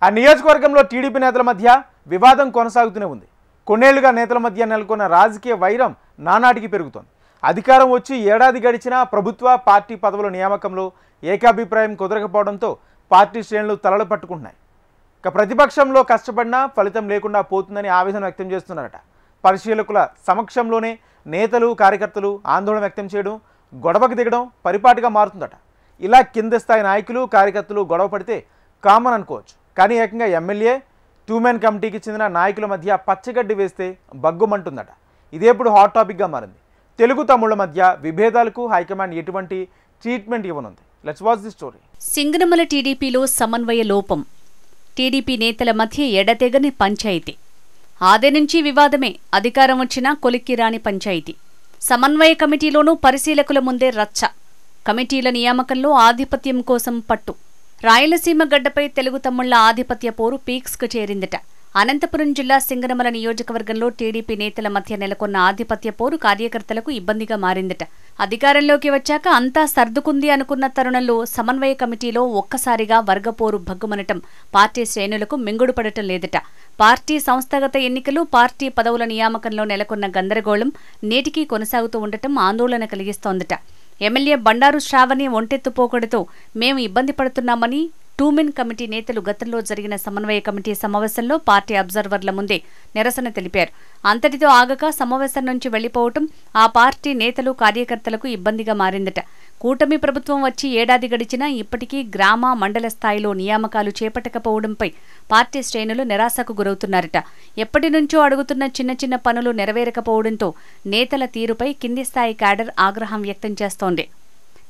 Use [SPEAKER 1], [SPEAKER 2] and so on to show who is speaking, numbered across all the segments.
[SPEAKER 1] ఆ నియోజకవర్గంలో టీడీపీ నేతల మధ్య వివాదం కొనసాగుతూనే ఉంది. కొన్నేళ్లుగా నేతల మధ్య నెలకొన్న రాజకీయ వైరం నానాటికి పెరుగుతోంది. అధికారం వచ్చి ఏడాది గడిచినా ప్రభుత్వ పార్టీ పదవుల నియామకంలో ఏకాభిప్రాయం కుదరకపోవడంతో పార్టీ శ్రేణులు తలలు పట్టుకుంటున్నాయి. ఇక ప్రతిపక్షంలో కష్టపడినా ఫలితం లేకుండా పోతుందని ఆవేదన వ్యక్తం చేస్తున్నారట. పరిశీలకుల సమక్షంలోనే నేతలు కార్యకర్తలు ఆందోళన వ్యక్తం చేయడం, గొడవకు దిగడం పరిపాటిగా మారుతుందట. ఇలా కింద స్థాయి నాయకులు కార్యకర్తలు గొడవ పడితే కామన్ అనుకోవచ్చు. కానీ ఏకంగా ఎమ్మెల్యే 2-man కమిటీకి చెందిన నాయకుల మధ్య పచ్చగడ్డి వేస్తే బగ్గుమంటుందట. ఇదేప్పుడు హాట్ టాపిక్గా మారింది. తెలుగు తమ్ముళ్ల మధ్య విభేదాలకు హైకమాండ్ ఎటువంటి ట్రీట్మెంట్ ఇవ్వనుంది? Let's watch the story.
[SPEAKER 2] Singanamala టీడీపీలో సమన్వయ లోపం. టీడీపీ నేతల మధ్య ఎడతెగని పంచాయితీ. ఆది నుంచి వివాదమే. అధికారం వచ్చినా కొలిక్కి రాని పంచాయితీ. సమన్వయ కమిటీలోనూ పరిశీలకుల ముందే రచ్చ. కమిటీల నియామకంలో ఆధిపత్యం కోసం పట్టు. రాయలసీమ గడ్డపై తెలుగు తమ్ముళ్ల ఆధిపత్య పోరు పీక్స్కు చేరిందట. అనంతపురం జిల్లా సింగనమల నియోజకవర్గంలో టీడీపీ నేతల మధ్య నెలకొన్న ఆధిపత్య పోరు కార్యకర్తలకు ఇబ్బందిగా మారిందట. అధికారంలోకి వచ్చాక అంతా సర్దుకుంది అనుకున్న తరుణంలో సమన్వయ కమిటీలో ఒక్కసారిగా వర్గపోరు భగ్గుమనటం పార్టీ శ్రేణులకు మింగుడుపడటం లేదట. పార్టీ సంస్థాగత ఎన్నికలు, పార్టీ పదవుల నియామకంలో నెలకొన్న గందరగోళం నేటికీ కొనసాగుతూ ఉండటం ఆందోళన కలిగిస్తోందట. ఎమ్మెల్యే బండారు శ్రావణి ఒంటెత్తుపోకడతో మేము ఇబ్బంది పడుతున్నామని 2-man కమిటీ నేతలు గతంలో జరిగిన సమన్వయ కమిటీ సమావేశంలో పార్టీ అబ్జర్వర్ల ముందే నిరసన తెలిపారు. అంతటితో ఆగక సమావేశం నుంచి వెళ్లిపోవటం ఆ పార్టీ నేతలు కార్యకర్తలకు ఇబ్బందిగా మారిందట. కూటమి ప్రభుత్వం వచ్చి ఏడాది గడిచినా ఇప్పటికీ గ్రామ మండల స్థాయిలో నియామకాలు చేపట్టకపోవడంపై పార్టీ శ్రేణులు నిరాశకు గురవుతున్నారట. ఎప్పటి నుంచో అడుగుతున్న చిన్న చిన్న పనులు నెరవేరకపోవడంతో నేతల తీరుపై కింది స్థాయి క్యాడర్ ఆగ్రహం వ్యక్తం చేస్తోంది.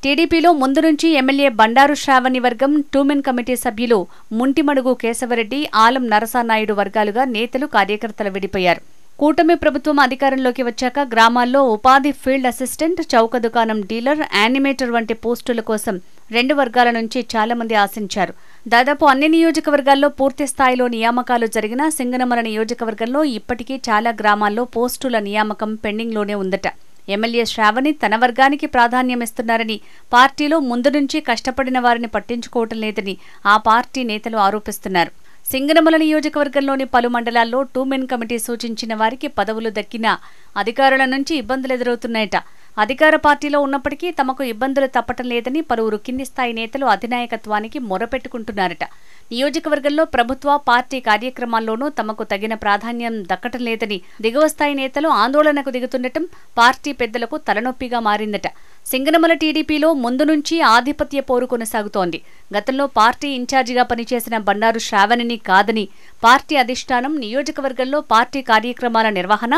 [SPEAKER 2] టీడీపీలో ముందు నుంచి ఎమ్మెల్యే బండారు శ్రావణి వర్గం, 2-man కమిటీ సభ్యులు ముంటిమడుగు కేశవరెడ్డి, ఆలం నరసానాయుడు వర్గాలుగా నేతలు కార్యకర్తలు విడిపోయారు. కూటమి ప్రభుత్వం అధికారంలోకి వచ్చాక గ్రామాల్లో ఉపాధి ఫీల్డ్ అసిస్టెంట్, చౌక దుకాణం డీలర్, యానిమేటర్ వంటి పోస్టుల కోసం 2 వర్గాల నుంచి చాలా మంది ఆశించారు. దాదాపు అన్ని నియోజకవర్గాల్లో పూర్తి స్థాయిలో నియామకాలు జరిగినా సింగనమల నియోజకవర్గంలో ఇప్పటికీ చాలా గ్రామాల్లో పోస్టుల నియామకం పెండింగ్లోనే ఉందట. ఎమ్మెల్యే శ్రావణి తన వర్గానికి ప్రాధాన్యమిస్తున్నారని, పార్టీలో ముందు నుంచి కష్టపడిన వారిని పట్టించుకోవటం లేదని ఆ పార్టీ నేతలు ఆరోపిస్తున్నారు. సింగనమల నియోజకవర్గంలోని పలు మండలాల్లో 2-man కమిటీ సూచించిన వారికి పదవులు దక్కినా అధికారుల నుంచి ఇబ్బందులు ఎదురవుతున్నాయట. అధికార పార్టీలో ఉన్నప్పటికీ తమకు ఇబ్బందులు తప్పటం లేదని పలువురు కింది స్థాయి నేతలు అధినాయకత్వానికి మొరపెట్టుకుంటున్నారట. నియోజకవర్గంలో ప్రభుత్వ పార్టీ కార్యక్రమాల్లోనూ తమకు తగిన ప్రాధాన్యం దక్కటం లేదని దిగువ స్థాయి నేతలు ఆందోళనకు దిగుతుండటం పార్టీ పెద్దలకు తలనొప్పిగా మారిందట. సింగనమల టీడీపీలో ముందు నుంచి ఆధిపత్య పోరు కొనసాగుతోంది. గతంలో పార్టీ ఇన్ఛార్జిగా పనిచేసిన బండారు శ్రావణిని కాదని పార్టీ అధిష్టానం నియోజకవర్గంలో పార్టీ కార్యక్రమాల నిర్వహణ,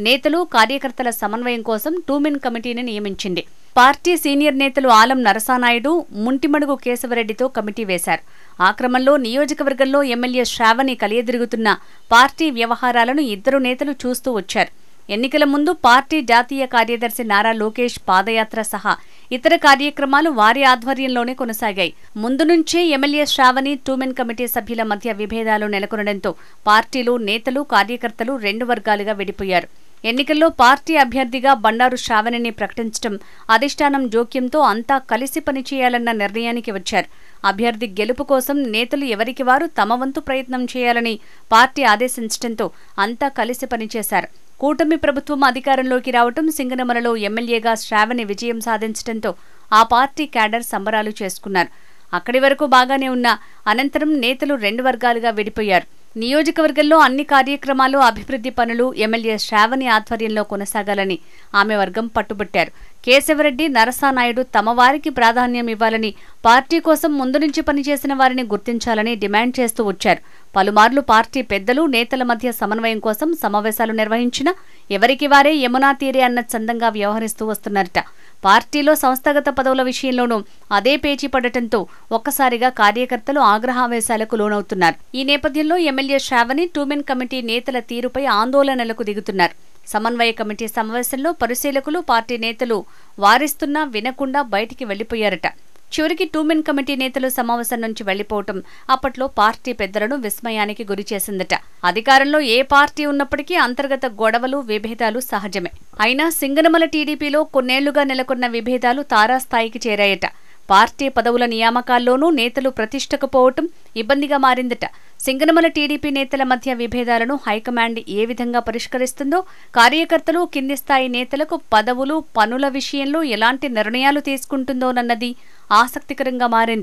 [SPEAKER 2] నేతలు కార్యకర్తల సమన్వయం కోసం 2-man కమిటీని నియమించింది. పార్టీ సీనియర్ నేతలు ఆలం నరసానాయుడు, ముంటిమడుగు కేశవరెడ్డితో కమిటీ వేశారు. ఆ క్రమంలో నియోజకవర్గంలో ఎమ్మెల్యే శ్రావణి కలియదిరుగుతున్న పార్టీ వ్యవహారాలను 2 నేతలు చూస్తూ వచ్చారు. ఎన్నికల ముందు పార్టీ జాతీయ కార్యదర్శి నారా లోకేష్ పాదయాత్ర సహా ఇతర కార్యక్రమాలు వారి ఆధ్వర్యంలోనే కొనసాగాయి. ముందు నుంచే ఎమ్మెల్యే శ్రావణి 2-man కమిటీ సభ్యుల మధ్య విభేదాలు నెలకొనడంతో పార్టీలో నేతలు కార్యకర్తలు 2 వర్గాలుగా విడిపోయారు. ఎన్నికల్లో పార్టీ అభ్యర్థిగా బండారు శ్రావణిని ప్రకటించడం, అధిష్టానం జోక్యంతో అంతా కలిసి పనిచేయాలన్న నిర్ణయానికి వచ్చారు. అభ్యర్థి గెలుపు కోసం నేతలు ఎవరికి వారు తమ వంతు ప్రయత్నం చేయాలని పార్టీ ఆదేశించడంతో అంతా కలిసి పనిచేశారు. కూటమి ప్రభుత్వం అధికారంలోకి రావటం, సింగనమలలో ఎమ్మెల్యేగా శ్రావణి విజయం సాధించడంతో ఆ పార్టీ క్యాడర్ సంబరాలు చేసుకున్నారు. అక్కడి వరకు బాగానే ఉన్న అనంతరం నేతలు 2 వర్గాలుగా విడిపోయారు. నియోజకవర్గంలో అన్ని కార్యక్రమాలు, అభివృద్ధి పనులు ఎమ్మెల్యే శ్రావణి ఆధ్వర్యంలో కొనసాగాలని ఆమె వర్గం పట్టుబట్టారు. కేశవరెడ్డి, నరసానాయుడు తమ వారికి ప్రాధాన్యం ఇవ్వాలని, పార్టీ కోసం ముందు నుంచి పనిచేసిన వారిని గుర్తించాలని డిమాండ్ చేస్తూ వచ్చారు. పలుమార్లు పార్టీ పెద్దలు, నేతల మధ్య సమన్వయం కోసం సమావేశాలు నిర్వహించినా ఎవరికి వారే యమునా తీరే అన్న చందంగా వ్యవహరిస్తూ వస్తున్నారట. పార్టీలో సంస్థాగత పదవుల విషయంలోనూ అదే పేచీ పడటంతో ఒక్కసారిగా కార్యకర్తలు ఆగ్రహావేశాలకు లోనవుతున్నారు. ఈ నేపథ్యంలో ఎమ్మెల్యే శ్రావణి 2-man కమిటీ నేతల తీరుపై ఆందోళనలకు దిగుతున్నారు. సమన్వయ కమిటీ సమావేశంలో పరిశీలకులు, పార్టీ నేతలు వారిస్తున్నా వినకుండా బయటికి వెళ్లిపోయారట. చివరికి 2-man కమిటీ నేతలు సమావేశం నుంచి వెళ్లిపోవటం అప్పట్లో పార్టీ పెద్దలను విస్మయానికి గురిచేసిందట. అధికారంలో ఏ పార్టీ ఉన్నప్పటికీ అంతర్గత గొడవలు, విభేదాలు సహజమే. అయినా సింగనమల టీడీపీలో కొన్నేళ్లుగా నెలకొన్న విభేదాలు తారాస్థాయికి చేరాయట. పార్టీ పదవుల నియామకాల్లోనూ నేతలు ప్రతిష్టకు పోవటం ఇబ్బందిగా మారిందట. సింగనమల టీడీపీ నేతల మధ్య విభేదాలను హైకమాండ్ ఏ విధంగా పరిష్కరిస్తుందో, కార్యకర్తలు, కింది స్థాయి నేతలకు పదవులు, పనుల విషయంలో ఎలాంటి నిర్ణయాలు తీసుకుంటుందోనన్నది ఆసక్తికరంగా మారింది.